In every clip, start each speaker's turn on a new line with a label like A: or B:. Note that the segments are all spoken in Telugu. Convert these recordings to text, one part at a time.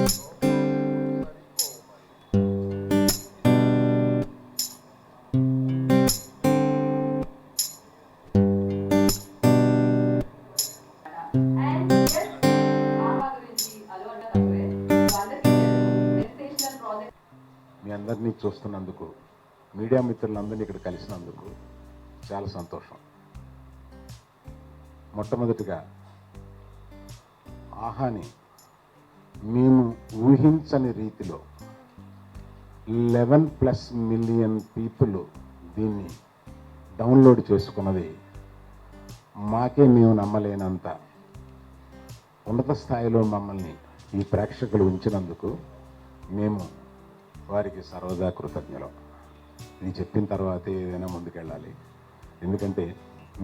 A: మీ అందరినీ చూస్తున్నందుకు, మీడియా మిత్రులందరినీ ఇక్కడ కలిసినందుకు చాలా సంతోషం. మొట్టమొదటిగా ఆహాని మేము ఊహించని రీతిలో 11+ మిలియన్ పీపుల్ దీన్ని డౌన్లోడ్ చేసుకున్నది మాకే మేము నమ్మలేనంత ఉన్నత స్థాయిలో మమ్మల్ని ఈ ప్రేక్షకులు ఉంచినందుకు మేము వారికి సర్వదా కృతజ్ఞులం. ఇది చెప్పిన తర్వాతే ఏదైనా ముందుకెళ్ళాలి. ఎందుకంటే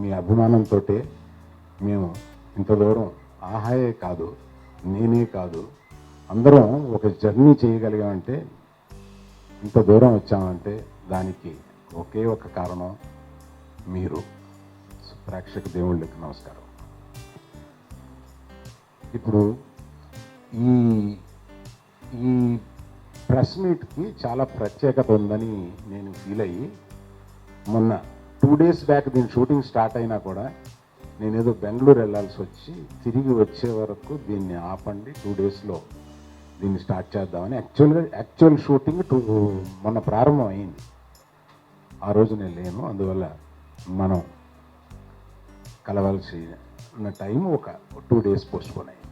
A: మీ అభిమానంతో మేము ఇంత దూరం ఆహాయే కాదు, నేనే కాదు, అందరం ఒక జర్నీ చేయగలిగామంటే, ఇంత దూరం వచ్చామంటే దానికి ఒకే ఒక కారణం మీరు. ప్రేక్షక దేవుళ్ళకి నమస్కారం. ఇప్పుడు ఈ ఈ ప్రెస్ మీట్కి చాలా ప్రత్యేకత ఉందని నేను ఫీల్ అయ్యి, మొన్న 2 days బ్యాక్ దీని షూటింగ్ స్టార్ట్ అయినా కూడా నేనేదో బెంగళూరు వెళ్ళాల్సి వచ్చి తిరిగి వచ్చే వరకు దీన్ని ఆపండి, 2 daysలో దీన్ని స్టార్ట్ చేద్దామని. యాక్చువల్ షూటింగ్ మొన్న ప్రారంభం అయింది. ఆ రోజు నేను లేను, అందువల్ల మనం కలవాల్సి ఉన్న టైం ఒక 2 days పోస్ట్పోన్ అయింది.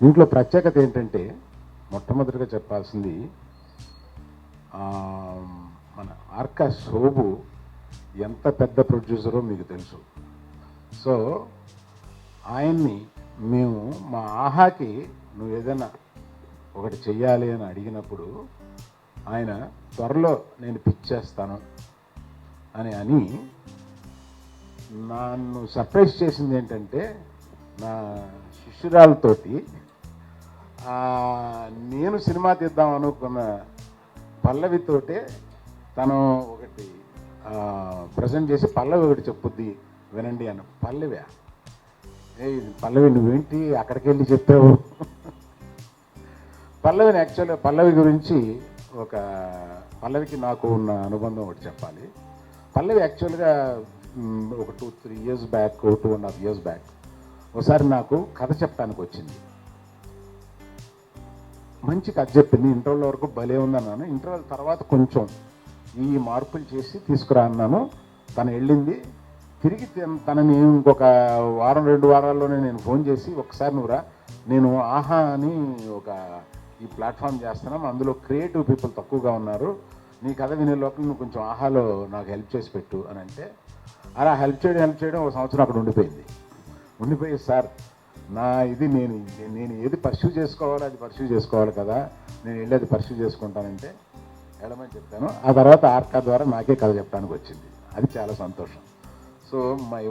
A: దీంట్లో ప్రత్యేకత ఏంటంటే, మొట్టమొదటిగా చెప్పాల్సింది, మన ఆర్కా శోభు ఎంత పెద్ద ప్రొడ్యూసరో మీకు తెలుసు. సో ఆయన్ని మేము మా ఆహాకి నువ్వు ఏదైనా ఒకటి చెయ్యాలి అని అడిగినప్పుడు ఆయన త్వరలో నేను పిచ్చేస్తాను అని నన్ను సర్ప్రైజ్ చేసింది ఏంటంటే, నా శిష్యురాలతోటి నేను సినిమా తీద్దాం అనుకున్న పల్లవితోటే తను ఒకటి ప్రజెంట్ చేసి పల్లవి ఒకటి చెప్పుద్ది వినండి అన్న. పల్లవి పల్లవి నువ్వేంటి అక్కడికి వెళ్ళి చెప్పావు? పల్లవి గురించి పల్లవికి నాకు ఉన్న అనుబంధం ఒకటి చెప్పాలి. పల్లవి యాక్చువల్గా ఒక 2-3 years బ్యాక్, 2.5 years బ్యాక్ ఒకసారి నాకు కథ చెప్పడానికి వచ్చింది. మంచి కథ చెప్పింది. ఇంటర్వెల్ వరకు భలే ఉందన్నాను. ఇంటర్వెల్ తర్వాత కొంచెం ఈ మార్పులు చేసి తీసుకురా అన్నాను. తను వెళ్ళింది. తిరిగి తనని ఇంకొక 1-2 వారాల్లోనే నేను ఫోన్ చేసి, ఒకసారి నువ్వురా, నేను ఆహా అని ఈ ప్లాట్ఫామ్ చేస్తున్నాం, అందులో క్రియేటివ్ పీపుల్ తక్కువగా ఉన్నారు, నీ కథ వినే లోపల నువ్వు కొంచెం ఆహాలో నాకు హెల్ప్ చేసి పెట్టు అని అంటే, అలా హెల్ప్ చేయడం 1 సంవత్సరం అక్కడ ఉండిపోయి సార్ నా ఇది నేను ఏది పర్స్యూ చేసుకోవాలో అది పర్స్యూ చేసుకోవాలి కదా, నేను వెళ్ళి అది పర్స్యూ చేసుకుంటానంటే వెళ్ళమని చెప్పాను. ఆ తర్వాత ఆర్కా ద్వారా నాకే కథ చెప్పడానికి వచ్చింది. అది చాలా సంతోషం. So my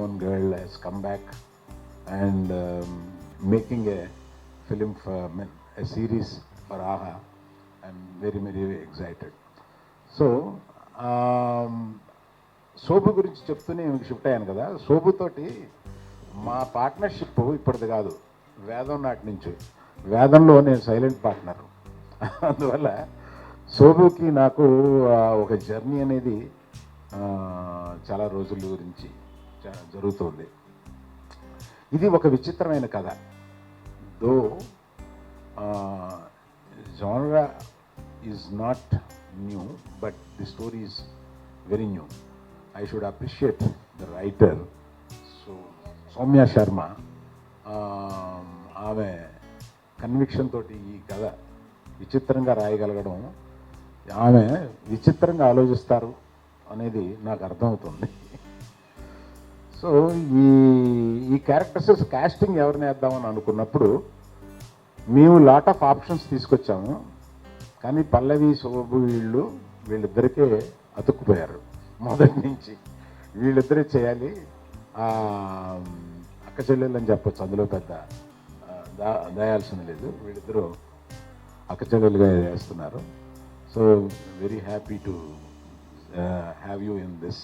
A: own girl has come back and making a film a series for AHA. I'm very, very excited. So Shobu గురించి చెప్తూనే షిఫ్ట్ అయ్యాను కదా. శోభుతోటి మా పార్ట్నర్షిప్ ఇప్పటిది కాదు, వేదం నాటి నుంచి. వేదంలో నేను సైలెంట్ పార్ట్నర్. అందువల్ల శోభుకి నాకు ఒక జర్నీ అనేది చాలా రోజుల గురించి జరుగుతుంది. ఇది ఒక విచిత్రమైన కథ. దో genre is not new, but the story is very new. I should appreciate the writer, Soumya Sharma. ఆమె కన్విక్షన్ తోటి ఈ కథ విచిత్రంగా రాయగలగడం, ఆమె విచిత్రంగా ఆలోచిస్తారు అనేది నాకు అర్థమవుతుంది. సో ఈ క్యారెక్టర్స్ కాస్టింగ్ ఎవరిని వేద్దామని అనుకున్నప్పుడు మేము లాట్ ఆఫ్ ఆప్షన్స్ తీసుకొచ్చాము. కానీ పల్లవి, శోభు వీళ్ళిద్దరికే అతుక్కుపోయారు మొదటి నుంచి. వీళ్ళిద్దరే చేయాలి, అక్క చెల్లెలు అని చెప్పొచ్చు, అందులో పెద్ద దాయాల్సింది లేదు. వీళ్ళిద్దరూ అక్క చెల్లెలుగా వేస్తున్నారు. So very happy to have you in this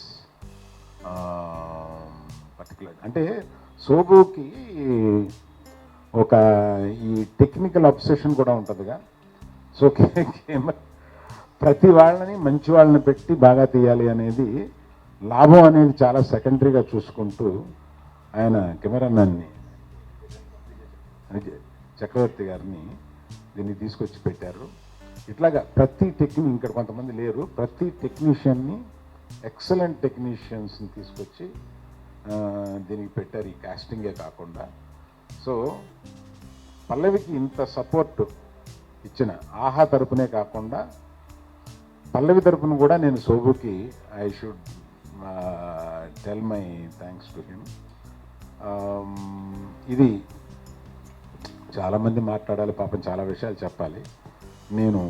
A: particular. అంటే శోభుకి ఒక ఈ టెక్నికల్ అబ్సెషన్ కూడా ఉంటుందిగా. సో ప్రతి వాళ్ళని మంచి వాళ్ళని పెట్టి బాగా తీయాలి అనేది, లాభం అనేది చాలా సెకండరీగా చూసుకుంటూ ఆయన కెమెరామ్యాన్ని చక్రవర్తి గారిని దీన్ని తీసుకొచ్చి పెట్టారు. ఇట్లాగా ప్రతి ఇక్కడ కొంతమంది లేరు, ప్రతి టెక్నీషియన్ని ఎక్సలెంట్ టెక్నీషియన్స్ని తీసుకొచ్చి దీనికి పెట్టారు, ఈ కాస్టింగే కాకుండా. సో పల్లవికి ఇంత సపోర్ట్ ఇచ్చిన ఆహా తరపునే కాకుండా పల్లవి తరపున కూడా నేను శోభుకి I should tell my thanks to him. ఇది చాలామంది మాట్లాడాలి పాపం, చాలా విషయాలు చెప్పాలి. నేను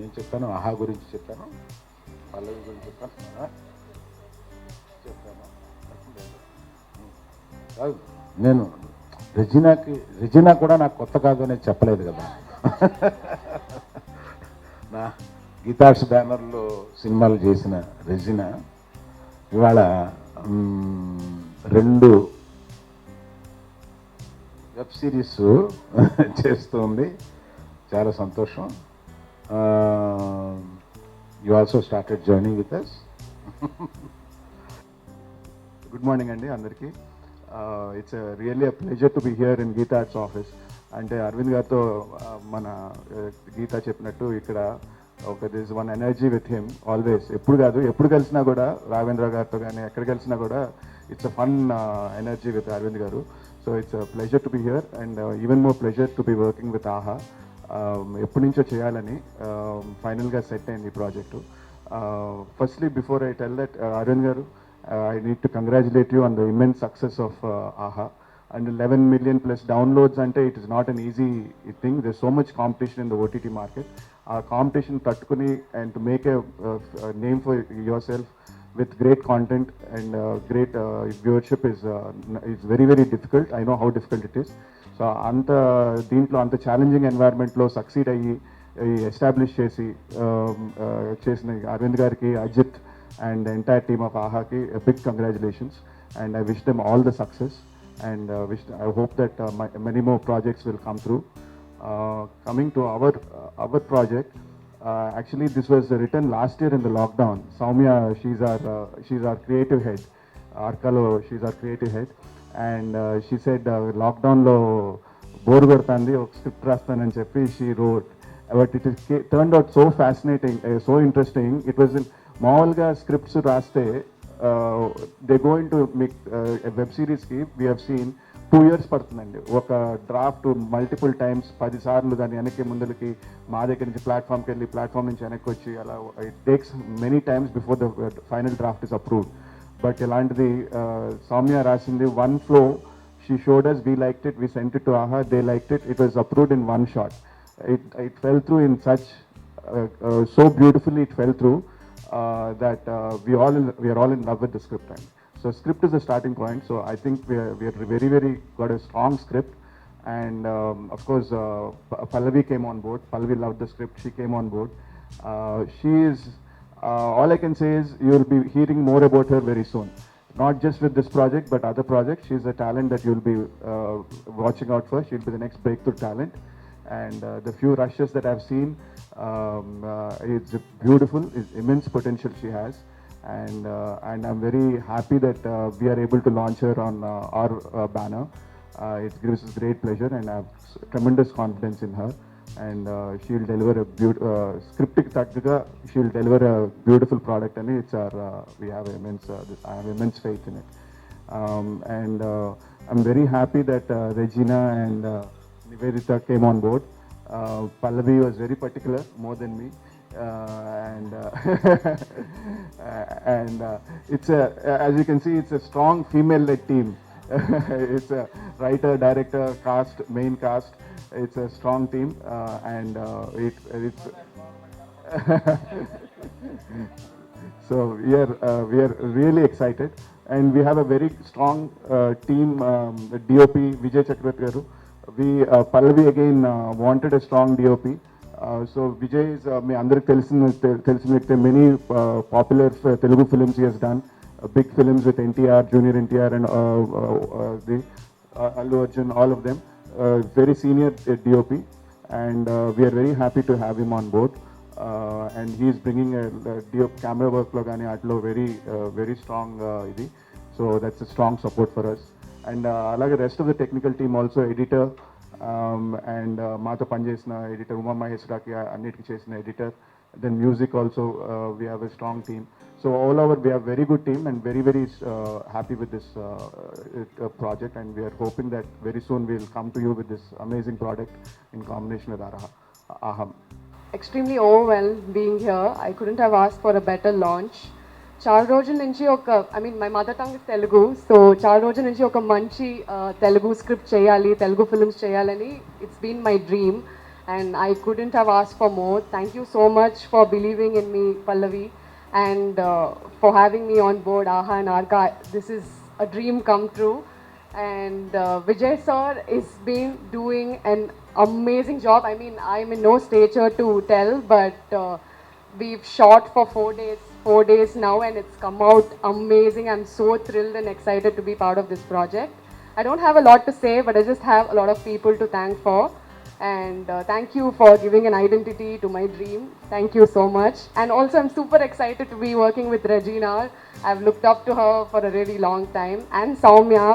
A: ఏం చెప్పాను, ఆహా గురించి చెప్పాను, పల్లవి గురించి చెప్పాను. కాదు, నేను రెజినా కూడా నాకు కొత్త కాదు అనేది చెప్పలేదు కదా. నా గీతార్ట్స్ బ్యానర్లో సినిమాలు చేసిన రెజినా ఇవాళ 2 వెబ్ సిరీస్ చేస్తుంది. చాలా సంతోషం. You also started journey with us.
B: Good morning అండి అందరికీ. It's really a pleasure to be here in Geetha Arts office. అంటే అరవింద్ గారితో మన గీత చెప్పినట్టు ఇక్కడ ఒక this one energy with him always. ఎప్పుడు కలిసినా కూడా రాఘవేంద్ర గారితో కానీ ఎక్కడ కలిసినా కూడా it's a fun energy with Aravind garu. So it's a pleasure to be here and even more pleasure to be working with ఆహా. ఎప్పటి నుంచో చేయాలని ఫైనల్గా సెట్ అయింది ఈ project. Firstly before I tell that Arvind garu, I need to congratulate you on the immense success of AHA. And 11 million plus downloads, and it is not an easy thing. There's so much competition in the OTT market. Competition tattukuni and to make a name for yourself with great content and great viewership is very, very difficult. I know how difficult it is. So anta deentlo anta challenging environment lo succeed ayyi establish chesi chesina Arvind gariki, Ajit and the entire team of AHA ki a big congratulations, and I wish them all the success, and I hope that many more projects will come through. Coming to our project, actually this was written last year in the lockdown. Soumya, she's our creative head. Arkalo, she's our creative head, and she said lockdown lo bore కొడుతుంది, ఒక స్క్రిప్ట్ రాస్తానని చెప్పి she wrote, but it turned out so fascinating, so interesting. It was in మామూలుగా స్క్రిప్ట్స్ రాస్తే they going to make web సిరీస్కి వీ హ్యావ్ సీన్ 2 years పడుతుందండి. ఒక డ్రాఫ్ట్ మల్టిపుల్ టైమ్స్ 10 సార్లు దాన్ని వెనక్కి ముందులకి మా దగ్గర నుంచి ప్లాట్ఫామ్కి వెళ్ళి ప్లాట్ఫామ్ నుంచి వెనక్కి వచ్చి అలా it takes many times before the final draft is approved. But ఇలాంటిది సౌమ్య రాసింది one flow. She showed us, we liked it, we sent it to AHA, they liked it, it was approved in one shot. It fell through in such so beautifully, it fell through. That we are all in love with the script. And so script is the starting point. So I think we are very, very got a strong script. And of course Pallavi came on board. Pallavi loved the script. She came on board. She is all I can say is you will be hearing more about her very soon. Not just with this project but other projects. She is a talent that you will be watching out for. She will be the next breakthrough talent. And the few rushes that I've seen, it's beautiful. It's immense potential she has, and I'm very happy that we are able to launch her on our banner. It gives us great pleasure, and I have tremendous confidence in her. And she'll deliver a scriptic taktiga. She'll deliver a beautiful product, and it's our I have immense faith in it. And I'm very happy that Regina and Nivedita came on board. Pallavi was very particular, more than me, and it's as you can see, it's a strong female-led team. It's a writer, director, cast, main cast. It's a strong team, and it's so we are really excited, and we have a very strong team. DOP Vijay Chakravarti garu. Pallavi again wanted a strong DOP. So Vijay is me andariki telisina many popular Telugu films he has done, big films with NTR, Junior NTR, and Allu Arjun, all of them. Very senior DOP, and we are very happy to have him on board. And he is bringing a DOP camera work lo gaani atlo very strong idi. So that's a strong support for us. And alage rest of the technical team also, editor, and maato panchesina editor Uma Maheshwari annitiki chesina editor. Then music also, we have a strong team. So all over, we have very good team and very happy with this project, and we are hoping that very soon we'll come to you with this amazing product in combination with Aham.
C: Extremely overwhelmed being here. I couldn't have asked for a better launch. చాలా రోజుల నుంచి my mother tongue is Telugu, so చాలా రోజుల నుంచి ఒక మంచి తెలుగు స్క్రిప్ట్ చేయాలి, తెలుగు ఫిల్మ్స్ చేయాలని it's been my dream, and I couldn't have ask for more. Thank you so much for believing in me, Pallavi, and for having me on board Aha and Arka. This is a dream come true, and Vijay sir is been doing an amazing job. I mean, I'm in no stature to tell, but we've shot for 4 days now, and it's come out amazing. I'm so thrilled and excited to be part of this project. I don't have a lot to say, but I just have a lot of people to thank for. And thank you for giving an identity to my dream. Thank you so much. And also, I'm super excited to be working with Regina. I've looked up to her for a really long time. And Soumya,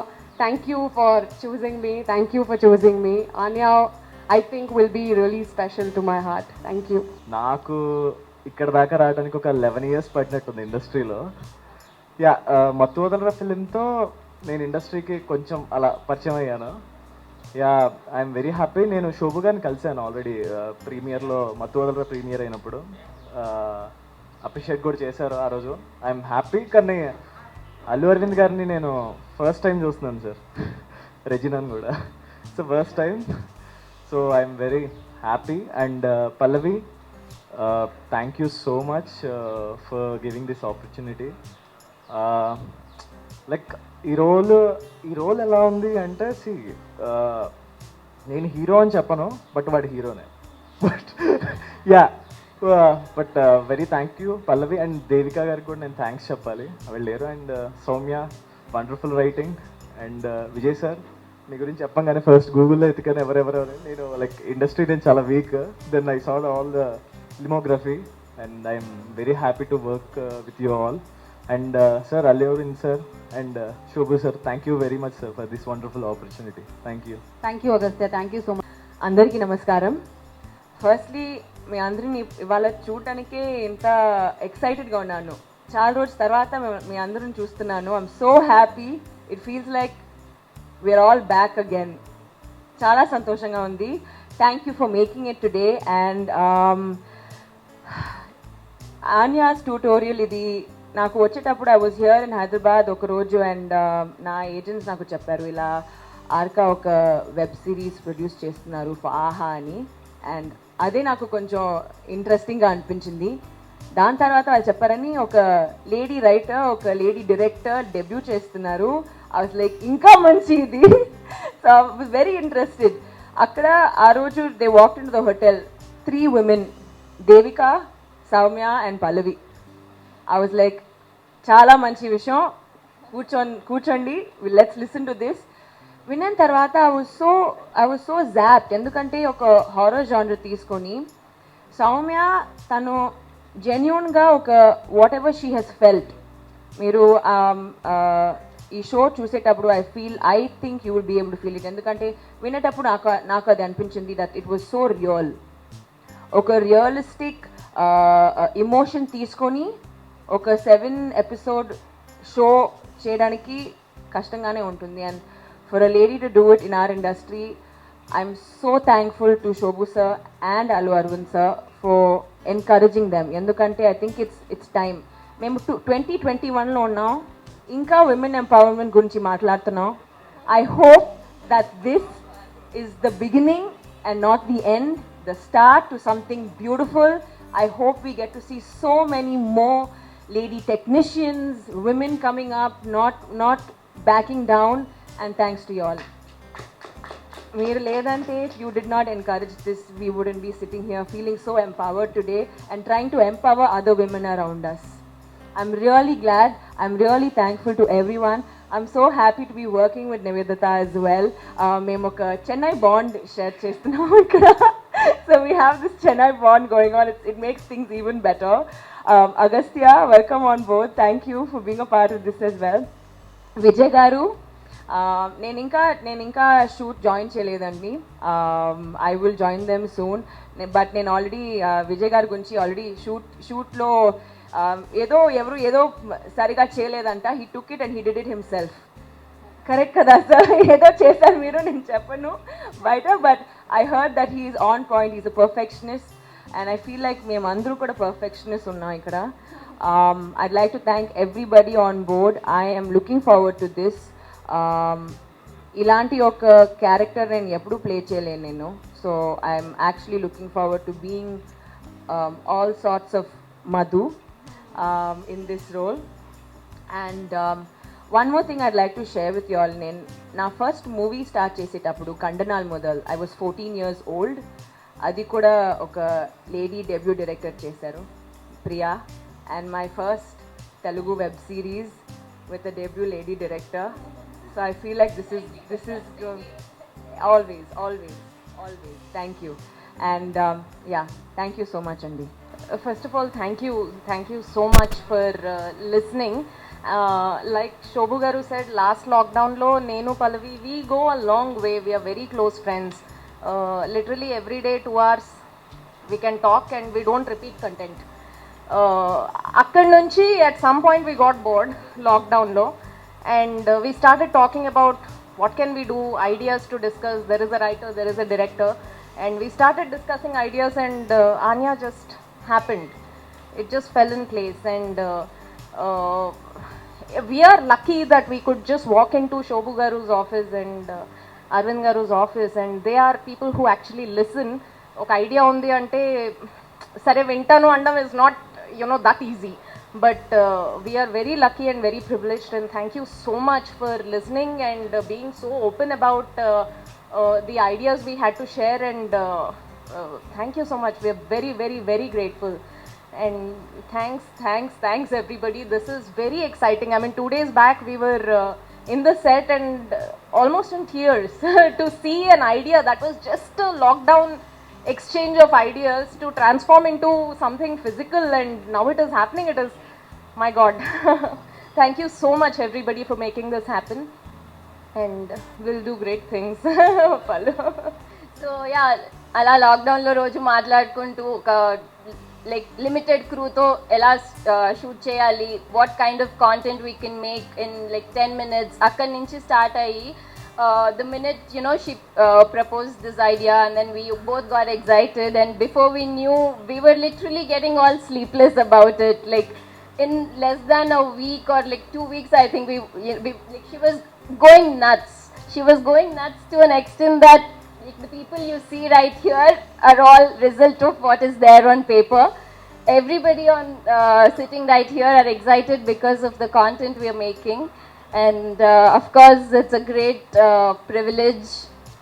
C: thank you for choosing me. Thank you for choosing me. Anya, I think will be really special to my heart. Thank you.
D: నాకు ఇక్కడ దాకా రావడానికి ఒక 11 years పట్టినట్టుంది ఇండస్ట్రీలో. యా, మత్తు వదలరా ఫిలింతో నేను ఇండస్ట్రీకి కొంచెం అలా పరిచయం అయ్యాను. Yeah, I'm very happy. నేను శోభు గారిని కలిశాను ఆల్రెడీ ప్రీమియర్లో, మత్తు వదలరా ప్రీమియర్ అయినప్పుడు అప్రిషియేట్ కూడా చేశారు ఆ రోజు. I'm happy. కానీ అల్లు అరవింద్ గారిని నేను ఫస్ట్ టైం చూస్తున్నాను సార్, రెజినాని కూడా. So first time. So I'm very happy. And Pallavi, thank you so much for giving this opportunity. Like ఈ రోల్ ఎలా ఉంది అంటే, నేను హీరో అని చెప్పను, బట్ వాడు హీరోనే. But yeah, but very thank you Pallavi, and Devika గారికి కూడా నేను థ్యాంక్స్ చెప్పాలి, వాళ్ళు లేరు. And Soumya, wonderful writing. And Vijay sir, మీ గురించి చెప్పంగానే ఫస్ట్ గూగుల్లో ఎత్తుకాను ఎవరెవరు. నేను లైక్ ఇండస్ట్రీ నేను చాలా weak, then I saw all the filmography, and I'm very happy to work with you all. And sir, Allu Arvind sir, and Shobhu sir, thank you very much sir for this wonderful opportunity. Thank you.
E: Thank you Agastya, thank you so much. అందరికీ నమస్కారం. ఫస్ట్లీ మీ అందరిని ఇవాళ చూడటానికే ఇంత ఎక్సైటెడ్గా ఉన్నాను. చాలా రోజుల తర్వాత మీ అందరిని చూస్తున్నాను. I'm so happy. It feels like we're all back again. చాలా సంతోషంగా ఉంది. Thank you for making it today. And Anya's Tutorial ఇది నాకు వచ్చేటప్పుడు I was here in Hyderabad ఒకరోజు, అండ్ నా ఏజెంట్స్ నాకు చెప్పారు ఇలా ఆర్కా ఒక వెబ్ సిరీస్ ప్రొడ్యూస్ చేస్తున్నారు ఫర్ ఆహా అని. అండ్ అదే నాకు కొంచెం ఇంట్రెస్టింగ్గా అనిపించింది. దాని తర్వాత వాళ్ళు చెప్పారని ఒక లేడీ రైటర్, ఒక లేడీ డైరెక్టర్ డెబ్యూ చేస్తున్నారు. ఐ వాజ్ లైక్ ఇంకా మంచి ఇది. So I was very interested. అక్కడ ఆ రోజు they walked into the hotel, 3 women, Devika, Soumya and Pallavi. I was like చాలా మంచి విషయం, కూర్చోండి, లెట్స్ లిసన్ టు దిస్. విన్న తర్వాత ఐ వాజ్ సో జాప్డ్. ఎందుకంటే ఒక హారర్ జానర్ తీసుకొని సౌమ్య తను జెన్యూన్గా ఒక whatever she has felt, మీరు ఈ షో చూసేటప్పుడు I think you will be able to feel it. ఎందుకంటే వినేటప్పుడు నాకు అది అనిపించింది that it was so real. ఒక రియలిస్టిక్ ఇమోషన్ తీసుకొని ఒక 7 episode షో చేయడానికి కష్టంగానే ఉంటుంది. And for a lady to do it in our industry, I'm so thankful to Shobu sir and Allu Arvind sir for encouraging them. ఎందుకంటే ఐ థింక్ ఇట్స్ టైమ్. మేము 2021లో ఉన్నాం, ఇంకా విమెన్ ఎంపవర్మెంట్ గురించి మాట్లాడుతున్నాం. I hope that this is the beginning and not the end, the start to something beautiful. I hope we get to see so many more lady technicians, women coming up, not backing down, and thanks to you all. Meer ledante, if you did not encourage this, we wouldn't be sitting here feeling so empowered today and trying to empower other women around us. I'm really glad. I'm really thankful to everyone I'm so happy to be working with Nivedita as well. మేము ఒక చెన్నై బాండ్ షేర్ చేస్తున్నాం ఇక్కడ. So we have this Chennai bond going on. It makes things even better. Agastya, welcome on board. Thank you for being a part of this as well. Vijay garu, నేను ఇంకా షూట్ జాయిన్ చేయలేదండి. I will join them soon. But నేను ఆల్రెడీ విజయ్ గారి గురించి ఆల్రెడీ షూట్లో ఏదో సరిగా చేయలేదంట. He took it and he did it himself. Correct కదా సార్? ఏదో చేశారు మీరు, నేను చెప్పను బయట. But I heard that he is on point, is a perfectionist and I feel like మేమందరూ కూడా పర్ఫెక్షనిస్ట్ ఉన్నాం ఇక్కడ. I'd like to thank everybody on board. I am looking forward to this. ఇలాంటి ఒక క్యారెక్టర్ నేను ఎప్పుడూ ప్లే చేయలేను నేను. So I'm actually looking forward to being all sorts of Madhu in this role. And one more thing I'd like to share with you all. నేను నా ఫస్ట్ మూవీ స్టార్ట్ చేసేటప్పుడు కండనాల్ మొదల్ ఐ వాజ్ 14 years old. అది కూడా ఒక లేడీ డెబ్యూ డైరెక్టర్ చేశారు, Priya. And my first Telugu web series with a debut lady director. So I feel like this is always thank you. And yeah, thank you so much Andi.
C: First of all, thank you so much for listening. Like Shobhu garu said, last lockdown lo nenu Pallavi, we go a long way. We are very close friends. Literally every day 2 hours we can talk and we don't repeat content. Akkad nunchi at some point we got bored lockdown lo, and we started talking about what can we do, ideas to discuss. There is a writer, there is a director, and we started discussing ideas, and Anya just happened. It just fell in place, and we are lucky that we could just walk into Shobhu garu's office and Arvind garu's office, and they are people who actually listen. ఒక ఐడియా ఉంది అంటే సరే వింటాను అనడం is not that easy, but we are very lucky and very privileged, and thank you so much for listening and being so open about the ideas we had to share, and thank you so much. We are very, very, very grateful, and thanks everybody. This is very exciting. I mean, 2 days back we were in the set and almost in tears to see an idea that was just a lockdown exchange of ideas to transform into something physical, and now it is happening. It is, my God. Thank you so much everybody for making this happen, and we'll do great things. Pallu.
F: So yeah, అలా లాక్డౌన్లో రోజు మాట్లాడుకుంటూ ఒక లైక్ లిమిటెడ్ క్రూతో ఎలా షూట్ చేయాలి, what kind of content we can make in like 10 minutes అక్కడి నుంచి స్టార్ట్ అయ్యి the minute she proposed this idea, and then we both got excited, and before we knew we were literally getting all sleepless about it. Like in less than a week or like 2 weeks, I think we like she was going nuts to an extent that like the people you see right here are all result of what is there on paper. Everybody on sitting right here are excited because of the content we are making, and of course it's a great privilege.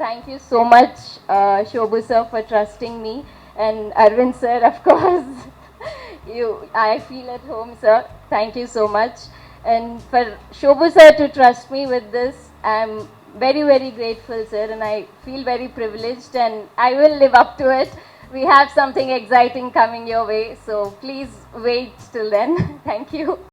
F: Thank you so much Shobhu sir for trusting me, and Arvind sir, of course. I feel at home, sir. Thank you so much. And for Shobhu sir to trust me with this, I'm very, very grateful, sir, and I feel very privileged, and I will live up to it. We have something exciting coming your way, so please wait till then. Thank you.